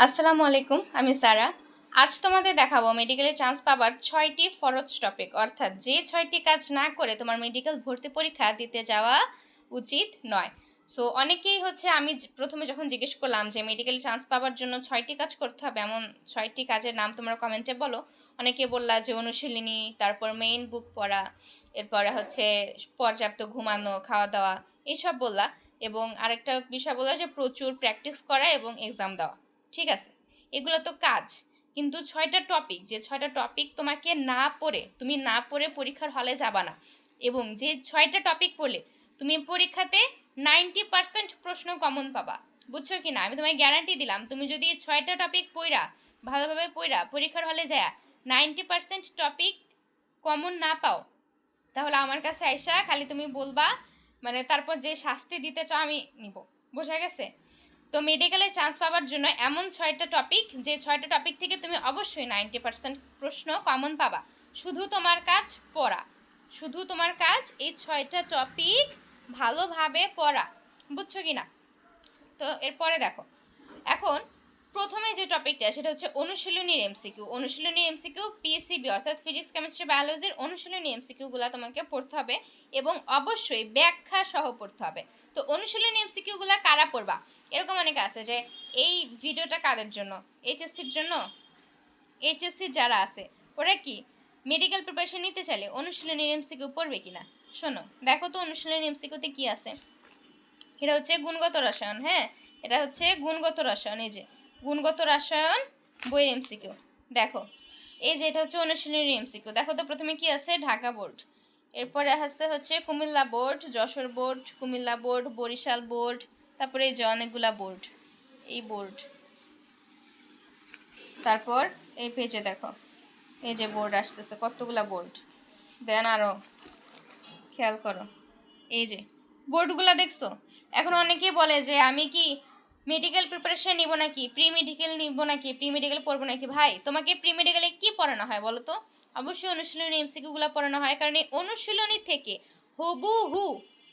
আসসালামু আলাইকুম, আমি সারা। আজ তোমাদের দেখাবো মেডিকেলে চান্স পাবার ৬টি ফরজ টপিক, অর্থাৎ যে ৬টি কাজ না করে তোমার মেডিকেল ভর্তি পরীক্ষা দিতে যাওয়া উচিত নয়। সো অনেকেই আমি প্রথমে যখন জিজ্ঞেস করলাম যে মেডিকেলে চান্স পাবার জন্য ৬টি কাজ করতে হবে, এমন ৬টি কাজের নাম তোমরা কমেন্টে বলো। অনেকে বললা যে অনুশীলনী, তারপর মেইন বুক পড়া, এরপরে পর্যাপ্ত ঘুমানো, খাওয়া দাওয়া, এইসব বললা। এবং আরেকটা বিষয় বললা যে প্রচুর প্র্যাকটিস করা এবং এক্সাম দেওয়া। ঠিক আছে, এগুলো তো কাজ, কিন্তু ৬টা টপিক, যে ৬টা টপিক তোমাকে তুমি না পড়ে পরীক্ষার হলে যাবা না, এবং যে 6টা টপিক পড়লে তুমি পরীক্ষাতে 90% প্রশ্ন কমন পাবা। বুঝছো কি না? আমি তোমায় গ্যারান্টি দিলাম, তুমি যদি 6টা টপিক ভালোভাবে পড়া পরীক্ষার হলে যায় 90% টপিক কমন না পাও, তাহলে আমার কাছে আইসা খালি তুমি বলবা, মানে তারপর যে শাস্তি দিতে চাও আমি নিব। বোঝা গেছে? তো মেডিকেলে চান্স পাওয়ার জন্য এমন 6টা টপিক, যে 6টা টপিক থেকে তুমি অবশ্যই 90% প্রশ্ন কমন পাবা। শুধু তোমার কাজ পড়া, শুধু তোমার কাজ এই 6টা টপিক ভালোভাবে পড়া। বুঝছো কি না? তো এরপরে দেখো, এখন প্রথমে যে টপিকটা সেটা হচ্ছে অনুশীলনীর এমসিকিউ। অনুশীলনীর এমসিকিউ পিএসসিবি অর্থাৎ ফিজিক্স কেমিস্ট্রি বায়োলজির অনুশীলনী এমসিকিউগুলো তোমাকে পড়তে হবে, এবং অবশ্যই ব্যাখ্যা সহ পড়তে হবে। তো অনুশীলনী এমসিকিউগুলো কারা পড়বা? এরকম অনেকে আছে যে এই ভিডিওটা কাদের জন্য? এইচএসসির জন্য। এইচএসসি যারা আছে ওরা কি মেডিকেল প্রিপারেশন নিতে চাইলে অনুশীলনীর এমসিকিউ পড়বে কিনা? শোনো, দেখো তো অনুশীলনী এমসিকিউতে কি আছে। এটা হচ্ছে গুণগত রসায়ন। হ্যাঁ, এটা হচ্ছে গুণগত রসায়ন। এই যে গুণগত রসায়ন বইয়ের এমসিকিউ। দেখো, এই যে এটা হচ্ছে অনুশীলনী এমসিকিউ। দেখো তো প্রথমে কি আছে? ঢাকা বোর্ড, এরপরে হচ্ছে Comilla board, Jessore board, Comilla board, Barisal board, তারপরে এই যে অনেকগুলা বোর্ড, এই বোর্ড। তারপর এই পেজে দেখো, এই যে বোর্ড আসতেছে, কতগুলা বোর্ড। দেন আরো খেয়াল করো, এই যে বোর্ডগুলা দেখছো। এখন অনেকেই বলে যে আমি কি মেডিকেল প্রিপারেশন নিব নাকি, প্রি মেডিকেল নিব নাকি, প্রি মেডিকেল পড়বো নাকি। ভাই, তোমাকে প্রি মেডিকেলে কি পড়ানো হয় বলো তো? অবশ্যই অনুশীলনী এমসিকিউগুলো পড়ানো হয়, কারণ এই অনুশীলনী থেকে হুবহু,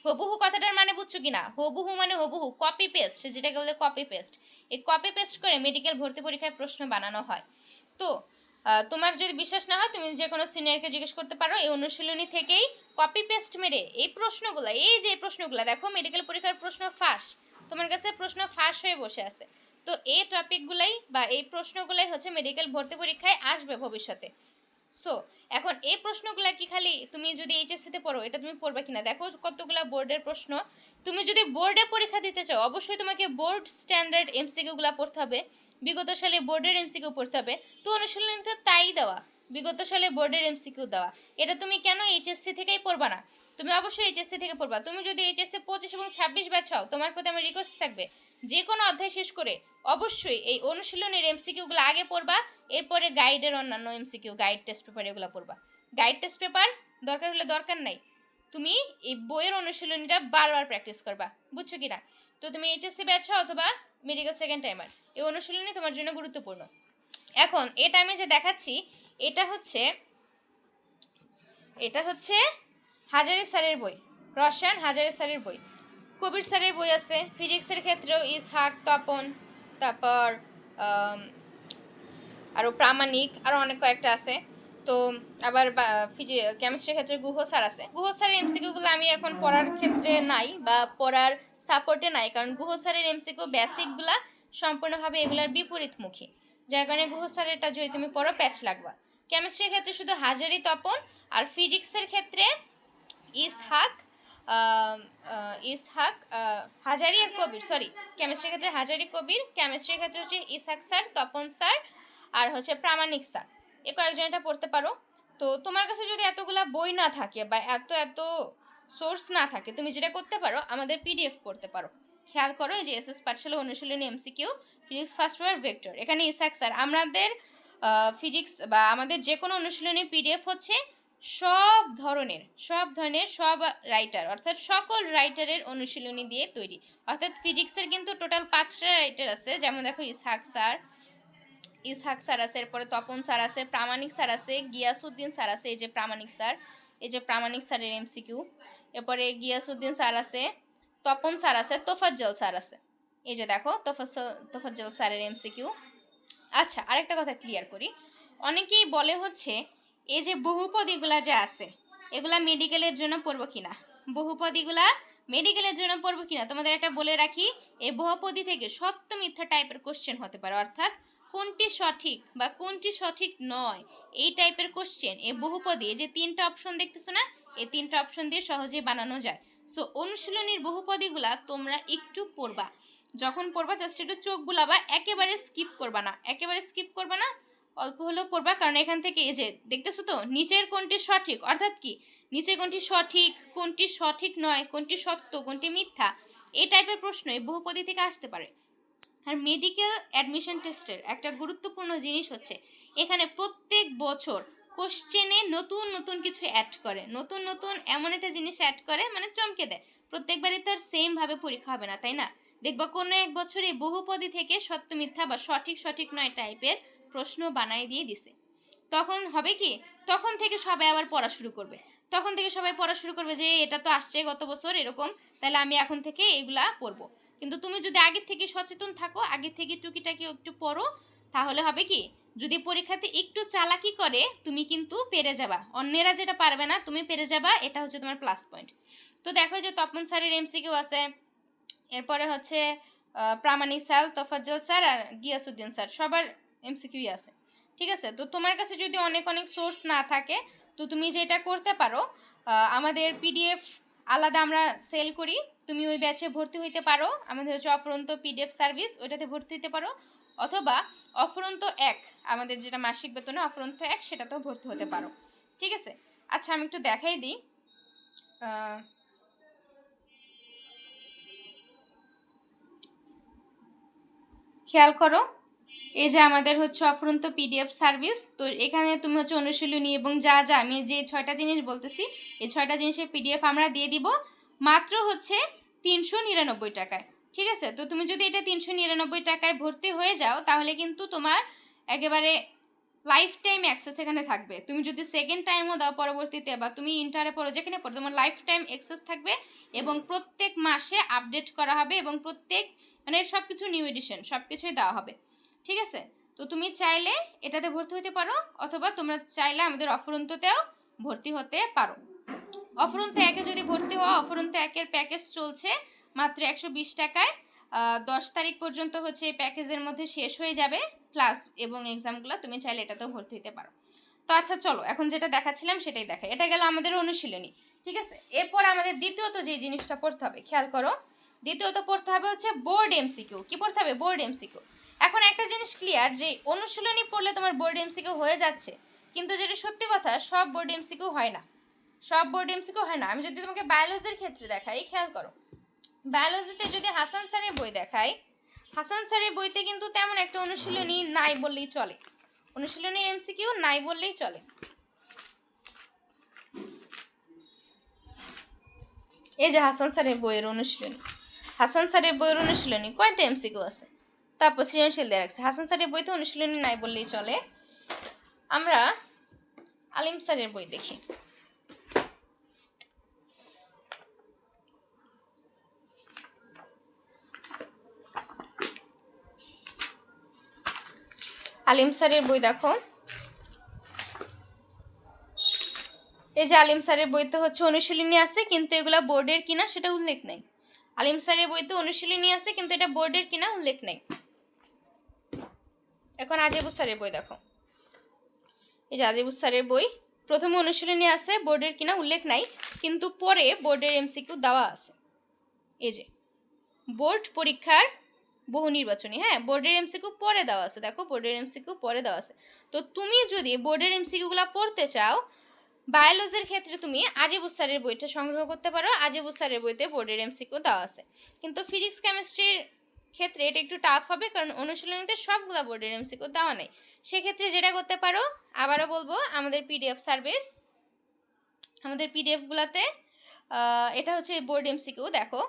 হুবহু কথাটার মানে বুঝছো কিনা? হুবহু মানে হুবহু, কপি পেস্ট, যেটাকে বলে কপি পেস্ট। এই কপি পেস্ট করে মেডিকেল ভর্তি পরীক্ষায় প্রশ্ন বানানো হয়। তো তোমার যদি বিশ্বাস না হয়, তুমি যে কোনো সিনিয়রকে জিজ্ঞেস করতে পারো। এই অনুশীলনী থেকেই কপি পেস্ট মেরে এই প্রশ্নগুলো, এই যে প্রশ্নগুলো দেখো, মেডিকেল পরীক্ষার প্রশ্ন ফাঁস, তোমার কাছে প্রশ্ন ফাঁস হয়ে বসে আছে। তো এই টপিকগুলাই বা এই প্রশ্নগুলাই মেডিকেল ভর্তি পরীক্ষায় আসবে ভবিষ্যতে। সো এখন এই প্রশ্নগুলা কি খালি তুমি যদি এইচএসসিতে পড়ো এটা তুমি পড়বে কিনা, দেখো কতগুলা বোর্ডের প্রশ্ন। তুমি যদি বোর্ডে পরীক্ষা দিতে চাও, অবশ্যই তোমাকে বোর্ড স্ট্যান্ডার্ড এমসিকিউগুলো পড়তে হবে, বিগত সালে বোর্ডের এমসিকিউ পড়তে হবে। তো অনুশীলনীতে তাই দেওয়া, বিগত সালে বোর্ডের এমসিকিউ দেওয়া। এটা তুমি কেন এইচএসসি থেকেই পড়বা না? তুমি অবশ্যই এইচএসসি থেকে পড়বা। তুমি যদি এইচএসসি 25 এবং 26 ব্যাচ হও, তোমার প্রতি আমার রিকোয়েস্ট থাকবে, যে কোনো অধ্যায় শেষ করে অবশ্যই এই অনুশীলনের এমসিকিউগুলো আগে পড়বা, এরপরে গাইডের অন্যান্য এমসিকিউ, গাইড টেস্ট পেপার এগুলো পড়বা। গাইড টেস্ট পেপার দরকার হলে দরকার নাই, তুমি এই বইয়ের অনুশীলনীটা বারবার প্র্যাকটিস করবা। বুঝছো কি না? তো তুমি এইচএসসি ব্যাচ হও অথবা মেডিকেল সেকেন্ড টাইমার, এই অনুশীলনী তোমার জন্য গুরুত্বপূর্ণ। এখন এটা আমি যে দেখাচ্ছি, এটা হচ্ছে হাজারি স্যারের বই, রসায়ন হাজারি স্যারের বই। কবির স্যারের বই আছে, ফিজিক্সের ক্ষেত্রেও ইসহাক, তপন, তারপর আরও প্রামাণিক, আরও অনেক কয়েকটা আছে। তো আবার কেমিস্ট্রির ক্ষেত্রে গুহ স্যার আছে। গুহ স্যারের এমসিকিউগুলো আমি এখন পড়ার ক্ষেত্রে নাই বা পড়ার সাপোর্টে নাই, কারণ গুহ স্যারের এমসিকিউ বেসিকগুলা সম্পূর্ণভাবে এগুলার বিপরীতমুখী, যার কারণে গুহ স্যারেরটা যদি তুমি পড়ো প্যাচ লাগবা। কেমিস্ট্রির ক্ষেত্রে শুধু হাজারি, তপন, আর ফিজিক্সের ক্ষেত্রে ইসহাক, হাজারি আর কবির, সরি, কেমিস্ট্রির ক্ষেত্রে হাজারি, কবির। কেমিস্ট্রির ক্ষেত্রে ইসহাক স্যার, তপন স্যার, আর প্রামাণিক স্যার। এ কয়েকজন এটা পড়তে পারো। তো তোমার কাছে যদি এতগুলা বই না থাকে বা এত সোর্স না থাকে, তুমি যেটা করতে পারো, আমাদের পিডিএফ পড়তে পারো। খেয়াল করো, এই যে এসএস পাঠশালা অনুশীলনী MCQ physics first paper vector, এখানে ইসহাক স্যার। আমাদের ফিজিক্স বা আমাদের যে কোনো অনুশীলনী পিডিএফ সব ধরনের সব রাইটার, অর্থাৎ সকল রাইটারের অনুশীলনী দিয়ে তৈরি। অর্থাৎ ফিজিক্সের কিন্তু টোটাল 5টা রাইটার আছে, যেমন দেখো ইসহাক স্যার আছে, এরপরে তপন স্যার আছে, প্রামাণিক স্যার আছে, গিয়াসউদ্দিন স্যার আছে, এই যে প্রামাণিক স্যার, এই যে প্রামাণিক স্যারের এমসিকিউ। এরপরে গিয়াসউদ্দিন স্যার আছে, তপন স্যার আছে, তোফাজ্জল স্যার আছে, এই যে দেখো তোফাজ্জল স্যারের এমসিকিউ। আচ্ছা, আরেকটা কথা ক্লিয়ার করি। অনেকেই বলে হচ্ছে এই যে বহুপদীগুলা যে আছে এগুলা মেডিকেলের জন্য পড়বো কিনা, বহুপদীগুলা মেডিকেলের জন্য পড়বো কিনা। তোমাদের একটা বলে রাখি, এই বহুপদী থেকে সত্য মিথ্যা টাইপের কোশ্চেন হতে পারে, অর্থাৎ কোনটি সঠিক বা কোনটি সঠিক নয় এই টাইপের কোশ্চেন এই বহুপদী, এই যে তিনটা অপশন দেখতেছো না, এই তিনটা অপশন দিয়ে সহজেই বানানো যায়। সো অনুশীলনীর বহুপদীগুলা তোমরা একটু পড়বা, যখন পড়বা জাস্ট একটু চোখ বুলাবা, একেবারে স্কিপ করবা না, একেবারে স্কিপ করবা না, অল্প হলেও পড়বা। কারণ এখান থেকে এই যে দেখতেছো তো নিচের কোনটি সঠিক, অর্থাৎ কি নিচের কোনটি সঠিক, কোনটি সঠিক নয়, কোনটি সত্য, কোনটি মিথ্যা, এই টাইপের প্রশ্ন এই বহুপদী থেকে আসতে পারে। আর মেডিকেল অ্যাডমিশন টেস্টের একটা গুরুত্বপূর্ণ জিনিস হচ্ছে এখানে প্রত্যেক বছর কোশ্চেনে নতুন নতুন কিছু অ্যাড করে, নতুন নতুন এমন একটা জিনিস অ্যাড করে মানে চমকে দেয়। প্রত্যেকবারই তো আর সেম ভাবে পরীক্ষা হবে না, তাই না? দেখবা কোনো এক বছরে বহুপদী থেকে সত্য মিথ্যা বা সঠিক সঠিক নয় টাইপের প্রশ্ন বানাই দিয়ে দিছে। তখন হবে কি, তখন থেকে সবাই আবার পড়া শুরু করবে, তখন থেকে সবাই পড়া শুরু করবে যে এটা তো আসছে গত বছর এরকম, তাহলে আমি এখন থেকে এগুলা পড়বো। কিন্তু তুমি যদি আগের থেকে সচেতন থাকো, আগে থেকে টুকিটাকি একটু পড়ো, তাহলে হবে কি, যদি পরীক্ষাতে একটু চালাকি করে তুমি কিন্তু পেরে যাবা, অন্যেরা যেটা পারবে না তুমি পেরে যাবা, এটা হচ্ছে তোমার প্লাস পয়েন্ট। তো দেখো যে তপন স্যারের এমসিকিউ আছে, এরপরে হচ্ছে প্রামাণিক স্যার, তোফাজ্জল স্যার আর গিয়াসউদ্দিন স্যার সবার এমসিকিউই আছে। ঠিক আছে, তো তোমার কাছে যদি অনেক অনেক সোর্স না থাকে তো তুমি যেটা করতে পারো, আমাদের পিডিএফ আলাদা আমরা সেল করি, তুমি ওই ব্যাচে ভর্তি হইতে পারো, আমাদের হচ্ছে অফুরন্ত পিডিএফ সার্ভিস, ওইটাতে ভর্তি হতে পারো, অথবা অফুরন্ত এক, আমাদের যেটা মাসিক বেতনে অফুরন্ত এক, সেটাতেও ভর্তি হতে পারো। ঠিক আছে, আচ্ছা আমি একটু দেখাই দিই। খেয়াল করো, এই যে আমাদের হচ্ছে অফুরন্ত পিডিএফ সার্ভিস, তো এখানে তুমি হচ্ছে অনুশীলনী এবং যা যা আমি যে 6টা জিনিস বলতেছি এই 6টা জিনিসের পিডিএফ আমরা দিয়ে দিব মাত্র হচ্ছে 399 টাকায়। ঠিক আছে, তো তুমি যদি এটা 399 টাকায় ভর্তি হয়ে যাও তাহলে কিন্তু তোমার একেবারে লাইফ টাইম অ্যাক্সেস এখানে থাকবে। তুমি যদি সেকেন্ড টাইমও দাও পরবর্তীতে, বা তুমি ইন্টারে পড়ো যেখানে পড়ো, তোমার লাইফ টাইম অ্যাক্সেস থাকবে এবং প্রত্যেক মাসে আপডেট করা হবে এবং প্রত্যেক মানে সব কিছু নিউ এডিশন সব কিছুই দেওয়া হবে। ঠিক আছে, তো তুমি চাইলে এটাতে ভর্তি হতে পারো, অথবা তোমরা চাইলে আমাদের অফুরন্ততেও ভর্তি হতে পারো। অফুরন্ত একে যদি ভর্তি হওয়া, অফুরন্ত একের প্যাকেজ চলছে মাত্র 120 টাকায়, 10 তারিখ পর্যন্ত হচ্ছে এই প্যাকেজের মধ্যে শেষ হয়ে যাবে ক্লাস এবং এক্সামগুলো, তুমি চাইলে এটাতেও ভর্তি হতে পারো। তো আচ্ছা চলো এখন যেটা দেখাচ্ছিলাম সেটাই দেখাই, এটা গেল আমাদের অনুশীলনী। ঠিক আছে, এরপর আমাদের দ্বিতীয়ত যে জিনিসটা পড়তে হবে, খেয়াল করো, দ্বিতীয়ত পড়তে হবে হচ্ছে বোর্ড এমসিকিউ। কি পড়তে হবে? Board MCQ. এখন একটা জিনিস ক্লিয়ার যে অনুশীলনী পড়লে তোমার বোর্ড এমসিকিউ হয়ে যাচ্ছে, কিন্তু যেটা সত্যি কথা সব বোর্ড এমসিকিউ হয় না, সব বোর্ড এমসিকিউ হয় না। আমি যদি তোমাকে বায়োলজির ক্ষেত্রে দেখাই, খেয়াল করো, বায়োলজিতে যদি হাসান স্যারের বই দেখাই, হাসান স্যারের বইতে কিন্তু তেমন একটা অনুশীলনী নাই বললেই চলে, অনুশীলনীর এমসিকিউ নাই বললেই চলে। এই যে হাসান স্যারের বইয়ের অনুশীলনী, হাসান স্যারের বইয়ের অনুশীলনী কয়টা এমসিকিউ আছে, তারপর সৃজনশীল দিয়ে রাখছে। হাসান স্যারের বইতে অনুশীলনী নাই বললেই চলে। আমরা আলিম স্যারের বই দেখি। আলিম স্যারের বই দেখো, এই যে আলিম স্যারের বইতে হচ্ছে অনুশীলনী আছে কিন্তু এগুলা বোর্ডের কিনা সেটা উল্লেখ নাই। আলিম স্যারের বইতে অনুশীলনী আছে কিন্তু এটা বোর্ডের কিনা উল্লেখ নাই। এখন আজিবুস স্যারের বই দেখো, এই যে আজিবুস স্যারের বই, প্রথমে অনুশীলনী আছে, বোর্ডের কিনা উল্লেখ নাই, কিন্তু পরে বোর্ডের এমসিকিউ দেওয়া আছে। এই যে বোর্ড পরীক্ষার বহু নির্বাচনী, হ্যাঁ বোর্ডের এমসিকিউ পরে দেওয়া আছে, দেখো বোর্ডের এমসিকিউ পরে দেওয়া আছে। তো তুমি যদি বোর্ডের এমসিকিউগুলো পড়তে চাও, বায়োলজির ক্ষেত্রে তুমি আজিবুস স্যারের বইটা সংগ্রহ করতে পারো, আজিবুস স্যারের বইতে বোর্ডের এমসিকিউ দেওয়া আছে। কিন্তু ফিজিক্স কেমিস্ট্রির ক্ষেত্রে এটা একটু টাফ হবে, কারণ অনুশীলনীতে সবগুলো বোর্ডের এমসিকিউ দেওয়া নেই। সেক্ষেত্রে যেটা করতে পারো, আবারও বলবো, আমাদের পিডিএফ সার্ভিস, আমাদের পিডিএফগুলোতে এটা হচ্ছে বোর্ড এমসিকিউ, দেখো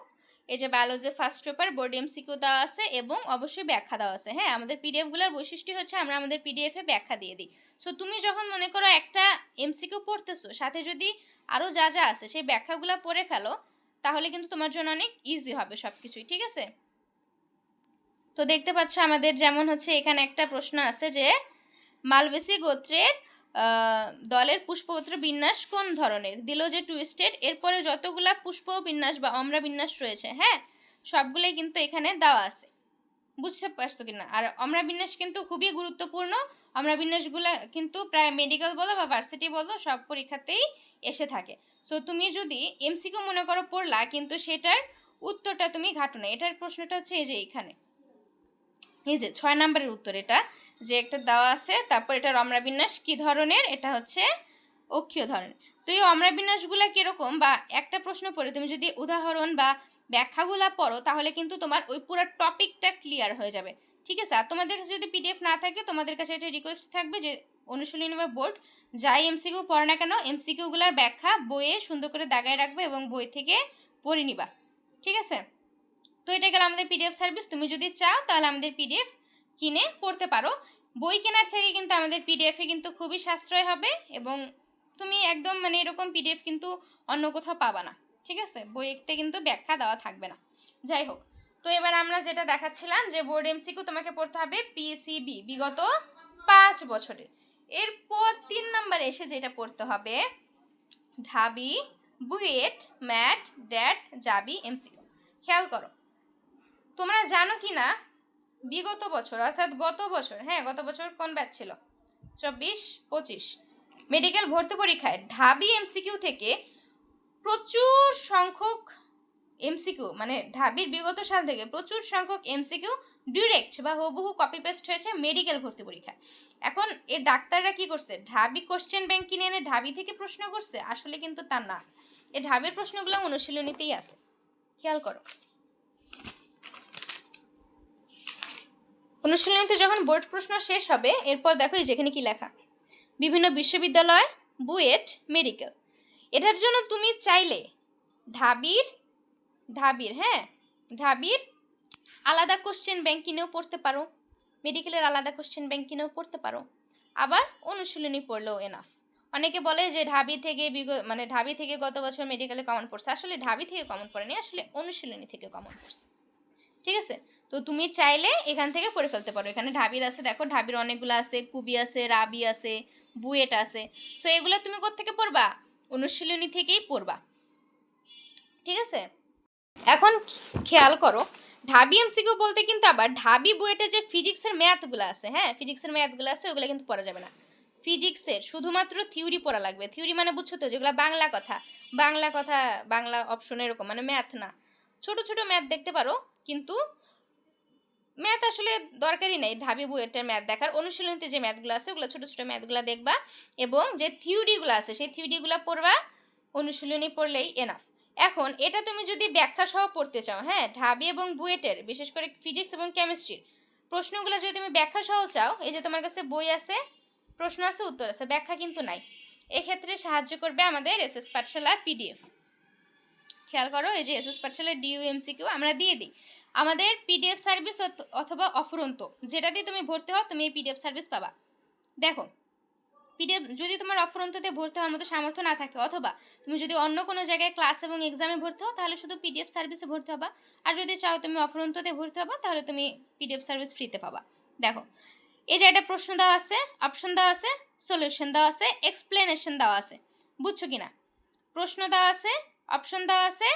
এই যে biology first paper board MCQ দেওয়া আছে এবং অবশ্যই ব্যাখ্যা দেওয়া আছে। হ্যাঁ, আমাদের পিডিএফগুলোর বৈশিষ্ট্য হচ্ছে আমরা আমাদের পিডিএফে ব্যাখ্যা দিয়ে দিই। সো তুমি যখন মনে করো একটা এমসিকিউ পড়তেছো, সাথে যদি আরও যা যা আছে সেই ব্যাখ্যাগুলো পড়ে ফেলো, তাহলে কিন্তু তোমার জন্য অনেক ইজি হবে সব কিছুই। ঠিক আছে, তো দেখতে পাচ্ছ আমাদের যেমন হচ্ছে এখানে একটা প্রশ্ন আছে যে মালবেসি গোত্রের দলের পুষ্পপত্র বিন্যাস কোন ধরনের, দিল যে টুইস্টেড। এরপরে যতগুলা পুষ্প বিন্যাস বা অম্রা বিন্যাস রয়েছে, হ্যাঁ, সবগুলোই কিন্তু এখানে দেওয়া আছে, বুঝতে পারছো কিনা। আর অম্রা বিন্যাস কিন্তু খুবই গুরুত্বপূর্ণ। অম্রা বিন্যাসগুলো কিন্তু প্রায় মেডিকেল বলো বা ভার্সিটি বলো সব পরীক্ষাতেই এসে থাকে। সো তুমি যদি এমসিকিউ মনে করো পড়লা, কিন্তু সেটার উত্তরটা তুমি ঘাটো না। এটার প্রশ্নটা হচ্ছে এই যে এখানে, এই যে 6 নম্বরের উত্তর, এটা যে একটা দেওয়া আছে, তারপর এটার অম্রা বিন্যাস কি ধরনের, এটা হচ্ছে অক্ষীয় ধরনের। তো এই অম্রা বিন্যাসগুলো কিরকম বা একটা প্রশ্ন পড়ে তুমি যদি উদাহরণ বা ব্যাখ্যাগুলা পড়ো, তাহলে কিন্তু তোমার ওই পুরো টপিকটা ক্লিয়ার হয়ে যাবে, ঠিক আছে। আর তোমাদের কাছে যদি পিডিএফ না থাকে, তোমাদের কাছে একটা রিকোয়েস্ট থাকবে যে অনুশীলনী বা বোর্ড যাই এমসিকিউ পড়ে না কেন, এমসিকিউগুলোর ব্যাখ্যা বইয়ে সুন্দর করে দাগায় রাখবে এবং বই থেকে পড়ে নিবা, ঠিক আছে। তো এটা গেল আমাদের পিডিএফ সার্ভিস। তুমি যদি চাও তাহলে আমাদের পিডিএফ কিনে পড়তে পারো। বই কেনার থেকে কিন্তু আমাদের পিডিএফে কিন্তু খুবই সাশ্রয় হবে, এবং তুমি একদম মানে এরকম পিডিএফ কিন্তু অন্য কোথাও পাবা না, ঠিক আছে। বইতে কিন্তু ব্যাখ্যা দেওয়া থাকবে না। যাই হোক, তো এবার আমরা যেটা দেখাচ্ছিলাম যে বোর্ড এমসিকিউ তোমাকে পড়তে হবে পিসিবি বিগত 5 বছরের। এরপর 3 নম্বরে এসে যেটা পড়তে হবে ঢাবি, বুয়েট, ম্যাট, ড্যাট, জাবি এমসিকিউ। খেয়াল করো, তোমরা জানো কি না বিগত বছর অর্থাৎ গত বছর, হ্যাঁ গত বছর কোন ব্যাচ ছিল, 24-25 মেডিকেল ভর্তি পরীক্ষায় ঢাবি এমসিকিউ থেকে প্রচুর সংখ্যক এমসিকিউ, মানে ঢাবির বিগত সাল থেকে প্রচুর সংখ্যক এমসিকিউ ডিরেক্ট বা হুবহু কপি পেস্ট হয়েছে মেডিকেল ভর্তি পরীক্ষায়। এখন এর ডাক্তাররা কি করছে, ঢাবি কোশ্চেন ব্যাংক কিনে এনে ঢাবি থেকে প্রশ্ন করছে, আসলে কিন্তু তা না। এই ঢাবির প্রশ্নগুলো অনুশীলনীতেই আছে, খেয়াল করো। অনুশীলনীতে যখন বোর্ড প্রশ্ন শেষ হবে, এরপর দেখো এই যেখানে কি লেখা, বিভিন্ন বিশ্ববিদ্যালয়, বুয়েট, মেডিকেল। এটার জন্য তুমি চাইলে ঢাবির আলাদা কোশ্চেন ব্যাংক কিনেও পড়তে পারো, মেডিকেলের আলাদা কোশ্চেন ব্যাংক কিনেও পড়তে পারো, আবার অনুশীলনী পড়লেও এনাফ। অনেকে বলে যে ঢাবি থেকে গত বছর মেডিকেলে কমন পড়ছে, আসলে ঢাবি থেকে কমন পড়েনি, আসলে অনুশীলনী থেকে কমন পড়ছে, ঠিক আছে। তো তুমি চাইলে এখান থেকে পড়ে ফেলতে পারো। এখানে ঢাবির আছে, দেখো ঢাবির অনেকগুলো আছে, কুবি আছে, রাবি আছে, বুয়েট আছে। সো এগুলো তুমি কোত্থেকে পড়বা, অনুশীলনী থেকেই পড়বা, ঠিক আছে। এখন খেয়াল করো, ঢাবি এমসিকিউ বলতে কিন্তু আবার ঢাবি বুয়েটে যে ফিজিক্সের ম্যাথগুলো আছে, হ্যাঁ ফিজিক্সের ম্যাথগুলো আছে, ওগুলো কিন্তু পড়া যাবে না। ফিজিক্সের শুধুমাত্র থিওরি পড়া লাগবে। থিওরি মানে বুঝছো তো, যেগুলো বাংলা অপশন এরকম, মানে ম্যাথ না। ছোট ছোট ম্যাথ দেখতে পারো, কিন্তু ম্যাথ আসলে দরকারই নেই ঢাবি বুয়েটের ম্যাথ দেখার। অনুশীলনীতে যে ম্যাথগুলো আছে ওগুলো ছোট ছোট ম্যাথগুলো দেখবা, এবং যে থিওরিগুলো আছে সেই থিওরিগুলো পড়বা, অনুশীলনী পড়লেই এনাফ। এখন এটা তুমি যদি ব্যাখ্যা সহ পড়তে চাও, হ্যাঁ ঢাবি এবং বুয়েটের বিশেষ করে ফিজিক্স এবং কেমিস্ট্রির প্রশ্নগুলো যদি তুমি ব্যাখ্যা সহ চাও, এই যে তোমার কাছে বই আছে, প্রশ্ন আছে, উত্তর আছে, ব্যাখ্যা কিন্তু নাই। এক্ষেত্রে সাহায্য করবে আমাদের এসএস পাঠশালা পিডিএফ। খেয়াল করো, এই যে এসএস পাঠশালার ডিইউএমসিকিউ আমরা দিয়ে দিই। আমাদের পিডিএফ সার্ভিস অথবা অফুরন্ত যেটা দিয়ে তুমি ভর্তি হও, তুমি এই পিডিএফ সার্ভিস পাবা। দেখো, পিডিএফ যদি তোমার অফুরন্ততে ভর্তি হওয়ার মতো সামর্থ্য না থাকে, অথবা তুমি যদি অন্য কোনো জায়গায় ক্লাস এবং এক্সামে ভর্তি হও, তাহলে শুধু পিডিএফ সার্ভিসে ভর্তি হবা। আর যদি চাও তুমি অফুরন্ততে ভর্তি হবা, তাহলে তুমি পিডিএফ সার্ভিস ফ্রিতে পাবা। দেখো, এই যে একটা প্রশ্ন দেওয়া আছে, অপশন দেওয়া আছে, সলিউশন দেওয়া আছে, এক্সপ্লেনেশন দেওয়া আছে, বুঝছো কিনা। প্রশ্ন দেওয়া আছে, অপশন দেওয়া আছে,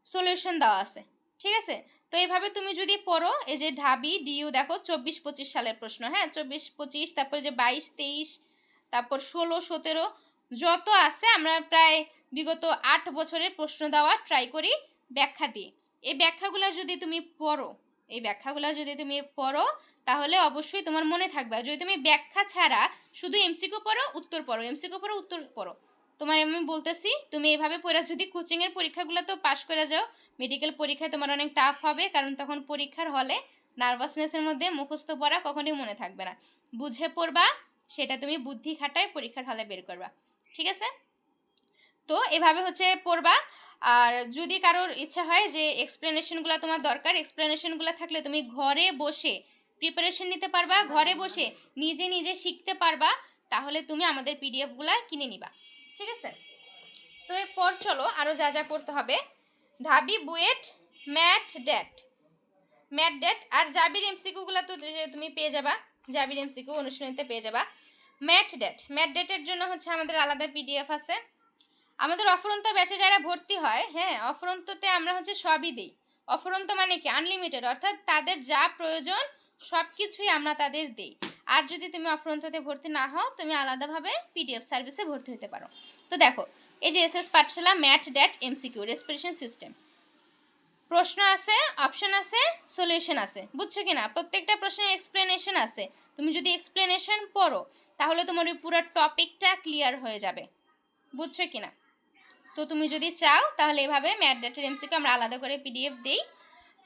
সলিউশন দেওয়া আছে, ঠিক আছে। তো এইভাবে তুমি যদি পড়ো, এই যে ঢাবি ডিইউ দেখো 24-25 সালের প্রশ্ন, হ্যাঁ 24-25, তারপর যে 22-23, তারপর 16-17 যত আছে, আমরা প্রায় বিগত 8 বছরের প্রশ্ন দেওয়ার ট্রাই করি ব্যাখ্যা দিয়ে। এই ব্যাখ্যাগুলো যদি তুমি পড়ো, তাহলে অবশ্যই তোমার মনে থাকবে। যদি তুমি ব্যাখ্যা ছাড়া শুধু এমসিকিউ পড়ো, উত্তর পড়ো, তোমার আমি বলতেছি তুমি এইভাবে পড়া যদি কোচিংয়ের পরীক্ষাগুলো তো পাশ করে যাও, মেডিকেল পরীক্ষায় তোমার অনেক টাফ হবে, কারণ তখন পরীক্ষার হলে নার্ভাসনেসের মধ্যে মুখস্থ পড়া কখনোই মনে থাকবে না। বুঝে পড়বা, সেটা তুমি বুদ্ধি খাটায় পরীক্ষার হলে বের করবা, ঠিক আছে। তো এভাবে হচ্ছে পড়বা। আর যদি কারোর ইচ্ছা হয় যে এক্সপ্লেনেশনগুলো তোমার দরকার, এক্সপ্লেনেশনগুলো থাকলে তুমি ঘরে বসে প্রিপারেশন নিতে পারবা, ঘরে বসে নিজে নিজে শিখতে পারবা, তাহলে তুমি আমাদের পিডিএফগুলো কিনে নিবা, ঠিক আছে। তো এরপর চলো আরও যা যা পড়তে হবে। ঢাবি, BUET, MAT, DAT. MAT DAT আর জাবির এমসিকিউগুলো তো তুমি পেয়ে যাবা, জাবির এমসিকিউ অনুশীলনীতে পেয়ে যাবা। ম্যাট ডেটের জন্য হচ্ছে আমাদের আলাদা পিডিএফ আছে। আমাদের অফুরন্ত ব্যাচে যারা ভর্তি হয়, হ্যাঁ অফুরন্ততে আমরা হচ্ছে সবই দিই। অফুরন্ত মানে কি আনলিমিটেড, অর্থাৎ তাদের যা প্রয়োজন সব কিছুই আমরা তাদের দিই। আর যদি তুমি অফুরন্ততে ভর্তি না হও, তুমি আলাদাভাবে পিডিএফ সার্ভিসে ভর্তি হতে পারো। তো দেখো, এই যে এসএস পাঠশালা ম্যাট ডেট এমসিকিউ রেসপিরেশন সিস্টেম, প্রশ্ন আছে, অপশন আছে, সলিউশন আছে, বুঝছো কিনা? প্রত্যেকটা প্রশ্নের এক্সপ্লেনেশন আছে। তুমি যদি এক্সপ্লেনেশন পড়ো তাহলে তোমার ওই পুরো টপিকটা ক্লিয়ার হয়ে যাবে, বুঝছো কিনা? তো তুমি যদি চাও তাহলে এভাবে ম্যাট ডেটের এমসিকিউ আমরা আলাদা করে পিডিএফ দিই,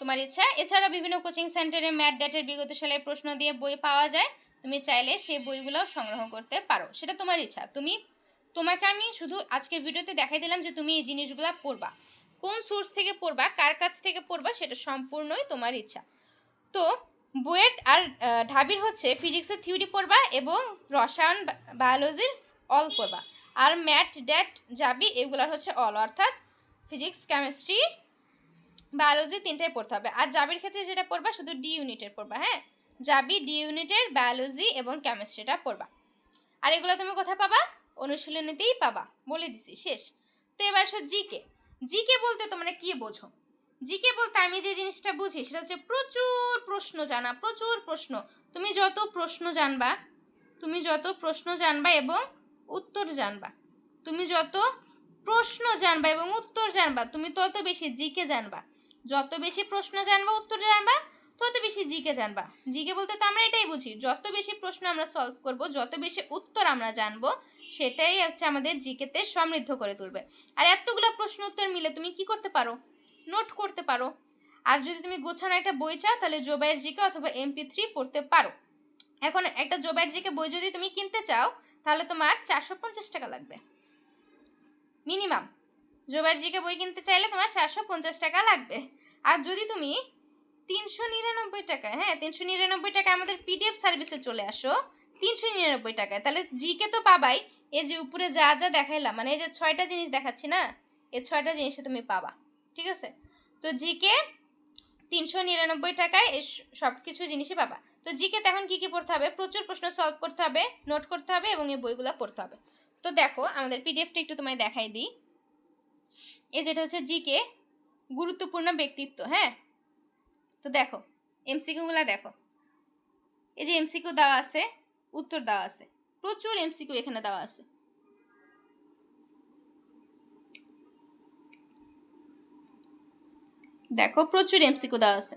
তোমার ইচ্ছা। এছাড়া বিভিন্ন কোচিং সেন্টারে ম্যাট ডেটের বিগত সালের প্রশ্ন দিয়ে বই পাওয়া যায়, তুমি চাইলে সেই বইগুলোও সংগ্রহ করতে পারো, সেটা তোমার ইচ্ছা। তোমাকে আমি শুধু আজকের ভিডিওতে দেখাই দিলাম যে তুমি এই জিনিসগুলো পড়বা, কোন সোর্স থেকে পড়বা, কার কাছ থেকে পড়বা, সেটা সম্পূর্ণই তোমার ইচ্ছা। তো বুয়েট আর ঢাবির হচ্ছে ফিজিক্সের থিওরি পড়বা এবং রসায়ন বায়োলজির অল পড়বা। আর ম্যাট ডেট জাবি এগুলার হচ্ছে অল, অর্থাৎ ফিজিক্স কেমিস্ট্রি বায়োলজি তিনটাই পড়তে হবে। আর জাবির ক্ষেত্রে যেটা পড়বা শুধু ডি ইউনিটের পড়বা, হ্যাঁ জাবি ডি ইউনিটের বায়োলজি এবং কেমিস্ট্রিটা পড়বা। আর এগুলো তুমি কোথায় পাবা? অনুশীলনীতেই পাবা, বলে দিছি, শেষ। তো এবার আসো জিকে বলতে তোমরা কি বোঝো? জিকে বলতে আমি যে জিনিসটা বুঝি সেটা হচ্ছে প্রচুর প্রশ্ন জানা, প্রচুর প্রশ্ন। তুমি যত প্রশ্ন জানবা এবং উত্তর জানবা, তুমি যত প্রশ্ন জানবা এবং উত্তর জানবা, তুমি তত বেশি জিকে জানবা। যত বেশি প্রশ্ন জানবা, উত্তর জানবা, তত বেশি জিকে জানবা। জিকে বলতে তো আমরা এটাই বুঝি, যত বেশি প্রশ্ন আমরা সলভ করব, যত বেশি উত্তর আমরা জানবো, সেটাই হচ্ছে আমাদের জিকেতে সমৃদ্ধ করে তুলবে। আর এতগুলো প্রশ্ন উত্তর মিলে তুমি কি করতে পারো? নোট করতে পারো। আর যদি তুমি গোছানো একটা বই চাও তাহলে জোবাইয়ের জিকে অথবা MP3 পড়তে পারো। এখন একটা জোবাইয়ের জিকে বই যদি তুমি কিনতে চাও তাহলে তোমার 450 টাকা লাগবে মিনিমাম। জোবাইয়ের জিকে বই কিনতে চাইলে তোমার 450 টাকা লাগবে। আর যদি তুমি 399 টাকায়, হ্যাঁ 399 টাকায় আমাদের পিডিএফ সার্ভিসে চলে আসো 399 টাকায়, তাহলে জিকে তো পাবাই। এই যে উপরে যা যা দেখাইলাম, মানে এই যে 6টা জিনিস দেখাচ্ছি না, এই 6টা জিনিসে তুমি পাবা, ঠিক আছে? তো জিকে 399 টাকায় এই সব কিছু জিনিসই পাবা। তো জিকে এখন কি কি পড়তে হবে? প্রচুর প্রশ্ন সলভ করতে হবে, নোট করতে হবে এবং এই বইগুলো পড়তে হবে। তো দেখো আমাদের পিডিএফটা একটু তোমায় দেখাই দিই। এই যেটা হচ্ছে জিকে গুরুত্বপূর্ণ ব্যক্তিত্ব, হ্যাঁ। তো দেখো এমসিকিউগুলো দেখো, এই যে এমসিকিউ দেওয়া আছে, উত্তর দেওয়া আছে, প্রচুর এমসিকিউ এখানে দেওয়া আছে। দেখো প্রচুর এমসিকিউ দেওয়া আছে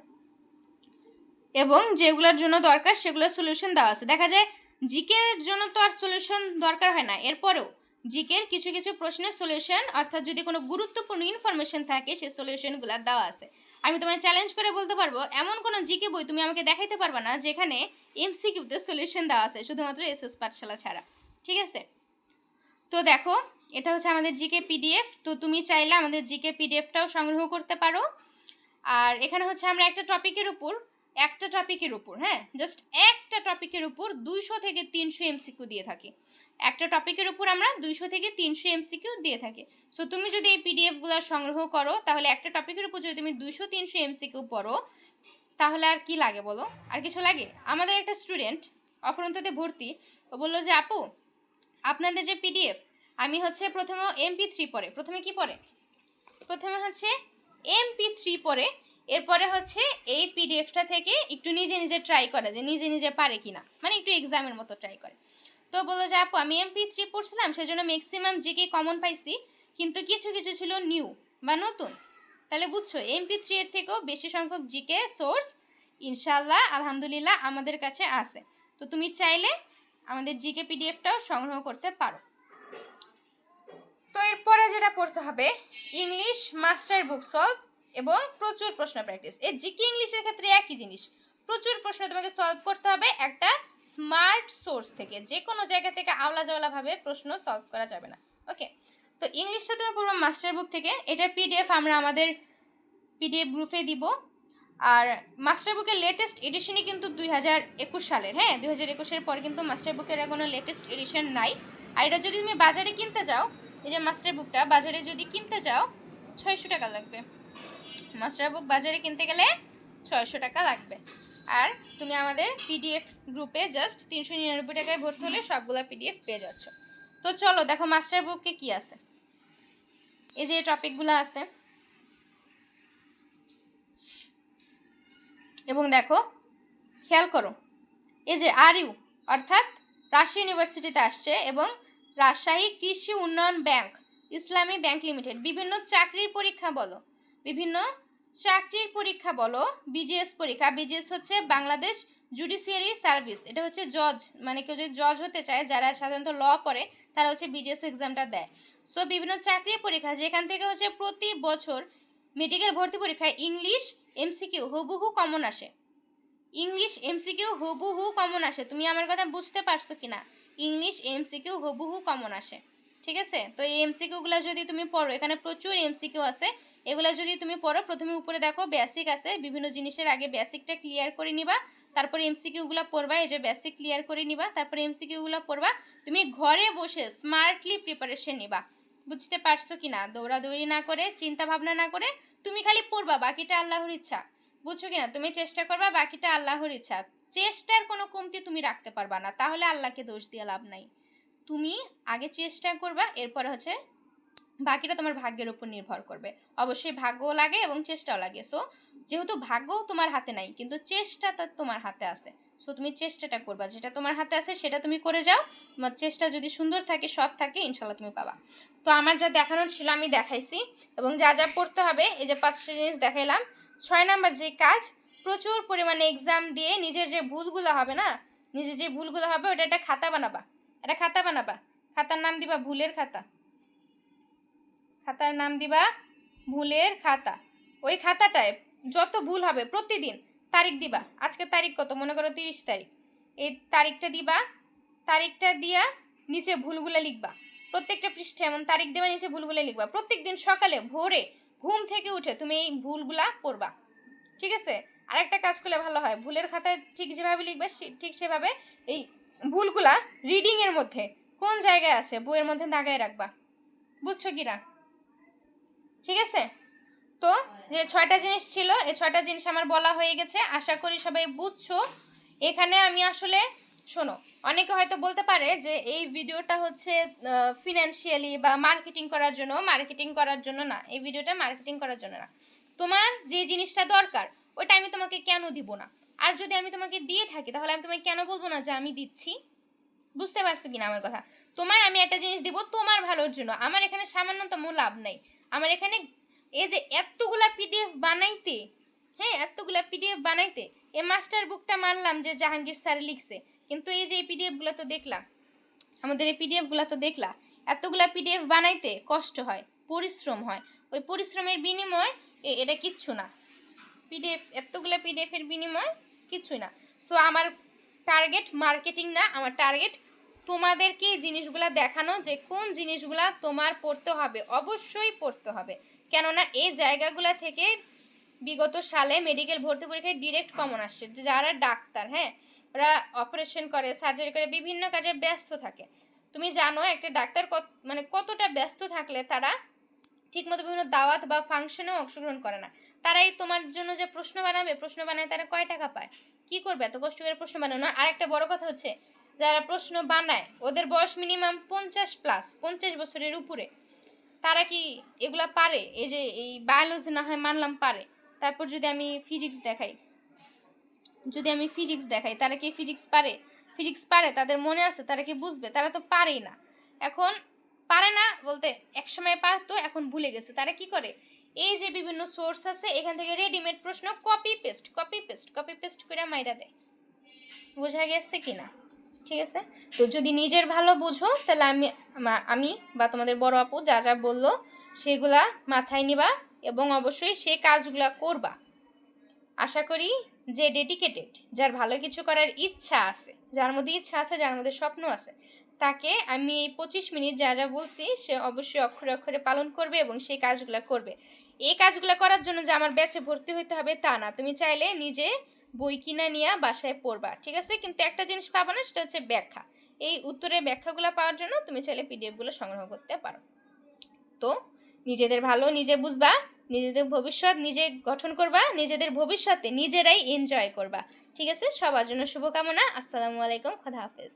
এবং যেগুলোর জন্য দরকার সেগুলোর সলিউশন দেওয়া আছে। দেখা যায় জিকের জন্য তো আর সলিউশন দরকার হয় না, এরপরেও জিকের কিছু কিছু প্রশ্নের সলিউশন, অর্থাৎ যদি কোনো গুরুত্বপূর্ণ ইনফরমেশন থাকে সেই সলিউশনগুলো দেওয়া আছে। আমি তোমায় চ্যালেঞ্জ করে বলতে পারবো এমন কোনো জিকে বই তুমি আমাকে দেখাইতে পারবে না যেখানে এমসিকিউতে সলিউশন দেওয়া আছে, শুধুমাত্র এসএস পাঠশালা ছাড়া, ঠিক আছে? তো দেখো এটা হচ্ছে আমাদের জিকে পিডিএফ। তো তুমি চাইলে আমাদের জিকে পিডিএফটাও সংগ্রহ করতে পারো। আর এখানে হচ্ছে আমরা একটা টপিকের উপর হ্যাঁ জাস্ট একটা টপিকের উপর 200 থেকে 300 এমসিকিউ দিয়ে থাকি। একটা টপিকের উপর আমরা 200 থেকে 300 এমসিকিউ দিয়ে থাকি। সো তুমি যদি এই পিডিএফগুলো সংগ্রহ করো তাহলে একটা টপিকের উপর যদি তুমি 200-300 এমসিকিউ পড়ো তাহলে আর কি লাগে বলো? আর কিছু লাগে? আমাদের একটা স্টুডেন্ট অফুরন্ততে ভর্তি, ও বললো যে আপু আপনাদের যে পিডিএফ, আমি হচ্ছে প্রথমে MP3 পড়ে, প্রথমে হচ্ছে MP3 পড়ে, এরপরে হচ্ছে এই পিডিএফটা থেকে একটু নিজে নিজে ট্রাই করে যে নিজে নিজে পারে কিনা, মানে একটু এক্সামের মতো ট্রাই করে। তো বললো যে আপু আমি MP3 পড়ছিলাম, সেজন্য ম্যাক্সিমাম জিকে কমন পাইছি, কিন্তু কিছু কিছু ছিল নিউ বা নতুন। তাহলে বুঝছো MP3 এর থেকেও বেশি সংখ্যক জিকে সোর্স ইনশাল্লাহ আলহামদুলিল্লাহ আমাদের কাছে আছে। তো তুমি চাইলে আমাদের জিকে পিডিএফটাও সংগ্রহ করতে পারো। তো এরপরে যেটা পড়তে হবে ইংলিশ মাস্টার বুক সলভ এবং প্রচুর প্রশ্ন প্র্যাকটিস। এই জিকে ইংলিশের ক্ষেত্রে একই জিনিস, প্রচুর প্রশ্ন তোমাকে সলভ করতে হবে একটা স্মার্ট সোর্স থেকে, যে কোনো জায়গা থেকে আওলা জাওলাভাবে প্রশ্ন সলভ করা যাবে না, ওকে? তো ইংলিশটা তুমি পড়বে মাস্টার বুক থেকে, এটার পিডিএফ আমরা আমাদের পিডিএফ গ্রুপে দিব। আর মাস্টার বুকের লেটেস্ট এডিশনই কিন্তু 2021 সালের, হ্যাঁ 2021-এর পর কিন্তু মাস্টার বুকের কোনো লেটেস্ট এডিশন নাই। আর এটা যদি তুমি বাজারে কিনতে যাও, এই যে মাস্টার বুকটা বাজারে যদি কিনতে যাও 600 টাকা লাগবে। মাস্টার বুক বাজারে কিনতে গেলে 600 টাকা লাগবে। আর তুমি আমাদের পিডিএফ গ্রুপে জাস্ট 399 টাকায় ভর্তি হলে সবগুলা পিডিএফ পেয়ে যাচ্ছ। তো চলো দেখো মাস্টার বুকে কি আছে। এই যে টপিকগুলো আছে এবং দেখো খেয়াল করো, এই যে RU অর্থাৎ রাজশাহী ইউনিভার্সিটিতে আসছে এবং রাজশাহী কৃষি উন্নয়ন ব্যাংক, ইসলামী ব্যাংক লিমিটেড, বিভিন্ন চাকরির পরীক্ষা বলো, বিভিন্ন চাকরির পরীক্ষা বলো, বিজিএস পরীক্ষা, বিজিএস হচ্ছে বাংলাদেশ জুডিশিয়ারি সার্ভিস, এটা হচ্ছে জজ, মানে কেউ যদি জজ হতে চায়, যারা সাধারণত ল পড়ে তারা হচ্ছে বিজিএস এক্সামটা দেয়। সো বিভিন্ন চাকরির পরীক্ষা যেখান থেকে হচ্ছে প্রতি বছর মেডিকেল ভর্তি পরীক্ষায় ইংলিশ MCQ হুবহু কমন আসে, ইংলিশ MCQ হুবহু কমন আসে। তুমি আমার কথা বুঝতে পারছো কিনা? ইংলিশ MCQ হুবহু কমন আসে, ঠিক আছে? তো এই MCQগুলো যদি তুমি পড়ো, এখানে প্রচুর MCQ আছে, এগুলো যদি তুমি পড়ো, প্রথমে উপরে দেখো বেসিক আছে, বিভিন্ন জিনিসের আগে বেসিকটা ক্লিয়ার করে নিবা, তারপর MCQগুলো পড়বা, এই যে বেসিক ক্লিয়ার করে নিবা, তারপর MCQগুলো পড়বা, তুমি ঘরে বসে স্মার্টলি প্রিপারেশন নিবা। বুঝতে পারছো কিনা? দৌড়াদৌড়ি না করে, চিন্তা ভাবনা না করে, তুমি খালি পড়বা, বাকিটা আল্লাহর ইচ্ছা। বুঝছো কিনা? তুমি চেষ্টা করবা, বাকিটা আল্লাহর ইচ্ছা। চেষ্টার কোনো কমতি তুমি রাখতে পারবা না, তাহলে আল্লাহকে দোষ দিয়ে লাভ নাই। তুমি আগে চেষ্টা করবা, এরপর হচ্ছে বাকিটা তোমার ভাগ্যের উপর নির্ভর করবে। অবশ্যই ভাগ্যও লাগে এবং চেষ্টাও লাগে। সো যেহেতু ভাগ্য তোমার হাতে নাই, কিন্তু চেষ্টাটা তোমার হাতে আছে, সো তুমি চেষ্টাটা করবা, যেটা তোমার হাতে আছে সেটা তুমি করে যাও। তোমার চেষ্টা যদি সুন্দর থাকে, সৎ থাকে, ইনশাল্লাহ তুমি পাবা। তো আমার যা দেখানোর ছিল আমি দেখাইছি, এবং যা যা পড়তে হবে এই যে 5টা জিনিস দেখাইলাম। 6 নাম্বার যে কাজ, প্রচুর পরিমাণে এক্সাম দিয়ে নিজের যে ভুলগুলো হবে না, নিজের যে ভুলগুলো হবে ওটা একটা খাতা বানাবা, একটা খাতা বানাবা, খাতার নাম দিবা ভুলের খাতা, খাতার নাম দিবা ভুলের খাতা। ওই খাতাটায় যত ভুল হবে প্রতিদিন তারিখ দিবা, আজকে তারিখ কত, মনে করো 30 তারিখ, এই তারিখটা দিবা, তারিখটা দিয়া নিচে ভুলগুলো লিখবা, প্রত্যেকটা পৃষ্ঠায় এমন তারিখ দেবা, নিচে ভুলগুলো লিখবা। প্রত্যেকদিন সকালে ভোরে ঘুম থেকে উঠে তুমি এই ভুলগুলা পড়বা, ঠিক আছে? আরেকটা কাজ করলে ভালো হয়, ভুলের খাতায় ঠিক যেভাবে লিখবে ঠিক সেভাবে এই ভুলগুলা রিডিং এর মধ্যে কোন জায়গায় আছে বইয়ের মধ্যে দাগায় রাখবা। বুঝছো কিনা? ঠিক আছে? তো যে 6টা জিনিস ছিল, এই 6টা জিনিস আমার বলা হয়ে গেছে, আশা করি সবাই বুঝছো। এখানে আমি আসলে শোনো, অনেকে হয়তো বলতে পারে যে এই ভিডিওটা হচ্ছে ফিনান্সিয়ালি বা মার্কেটিং করার জন্য না, এই ভিডিওটা মার্কেটিং করার জন্য না। তোমার যে জিনিসটা দরকার ওটা আমি তোমাকে কেন দিব না? আর যদি আমি তোমাকে দিয়ে থাকি তাহলে আমি তোমাকে কেন বলবো না যে আমি দিচ্ছি? বুঝতে পারছো কিনা আমার কথা? তোমায় আমি একটা জিনিস দিব তোমার ভালোর জন্য, আমার এখানে সামান্যতম লাভ নাই। আমার এখানে এই যে এতগুলা পিডিএফ বানাইতে, হ্যাঁ এতগুলা পিডিএফ বানাইতে, এই মাস্টার বুকটা মানলাম যে জাহাঙ্গীর স্যার লিখছে, কিন্তু এই যে এই পিডিএফগুলো তো দেখলাম, আমাদের এই পিডিএফগুলো তো দেখলা, এতগুলা পিডিএফ বানাইতে কষ্ট হয়, পরিশ্রম হয়, ওই পরিশ্রমের বিনিময় এটা কিচ্ছু না। পিডিএফ এতগুলো পিডিএফের বিনিময় কিছুই না। সো আমার টার্গেট মার্কেটিং না, আমার টার্গেট তোমাদেরকে এই জিনিসগুলো দেখানো, যে কোন জিনিসগুলা তোমার পড়তে হবে, অবশ্যই পড়তে হবে। কেননা এই জায়গাগুলো থেকে বিগত সালে মেডিকেল ভর্তি পরীক্ষায় ডিরেক্ট কমন আসছে, যে যারা ডাক্তার, হ্যাঁ ওরা অপারেশন করে, সার্জারি করে, বিভিন্ন কাজে ব্যস্ত থাকে। তুমি জানো একটা ডাক্তার মানে কতটা ব্যস্ত থাকলে তারা ঠিকমতো বিভিন্ন দাওয়াত বা ফাংশনেও অংশগ্রহণ করে না। তারাই তোমার জন্য যে প্রশ্ন বানাবে, প্রশ্ন বানায় তারা কয় টাকা পায়? কি করবে এত কষ্ট করে প্রশ্ন বানানো? আর একটা বড় কথা হচ্ছে, যারা প্রশ্ন বানায় ওদের বয়স মিনিমাম 50+, 50 বছরের উপরে। তারা কি এগুলা পারে? এই যে এই বায়োলজি না হয় মানলাম পারে, তারপর যদি আমি ফিজিক্স দেখাই, তারা কি ফিজিক্স পারে? ফিজিক্স পারে, তাদের মনে আছে, তারা কি বুঝবে? তারা তো পারেই না। এখন পারে না বলতে একসময় পারতো, এখন ভুলে গেছে। তারা কি করে, এই যে বিভিন্ন সোর্স আছে এখান থেকে রেডিমেড প্রশ্ন কপি পেস্ট করে মাইরা দেয়। বোঝা গেছে কিনা? ঠিক আছে? তো যদি নিজের ভালো বুঝো তাহলে আমি বা তোমাদের বড় আপু যা যা বললো সেগুলা মাথায় নিবা এবং অবশ্যই সেই কাজগুলা করবা। আশা করি যে ডেডিকেটেড, যার ভালো কিছু করার ইচ্ছা আছে, যার মধ্যে ইচ্ছা আছে, যার মধ্যে স্বপ্ন আছে, তাকে আমি এই 25 মিনিট যা যা বলছি সে অবশ্যই অক্ষরে অক্ষরে পালন করবে এবং সেই কাজগুলো করবে। এই কাজগুলো করার জন্য যে আমার ব্যাচে ভর্তি হইতে হবে তা না, তুমি চাইলে নিজে বই কিনা নিয়ে বাসায় পড়বা, ঠিক আছে? কিন্তু একটা জিনিস পাবা না, সেটা হচ্ছে ব্যাখ্যা। এই উত্তরের ব্যাখ্যাগুলো পাওয়ার জন্য তুমি চাইলে পিডিএফগুলো সংগ্রহ করতে পারো। তো নিজেদের ভালো নিজে বুঝবা, নিজেদের ভবিষ্যৎ নিজে গঠন করবা, নিজেদের ভবিষ্যতে নিজেরাই এনজয় করবা। ঠিক আছে? সবার জন্য শুভকামনা। আসসালামু আলাইকুম। খোদা হাফেজ।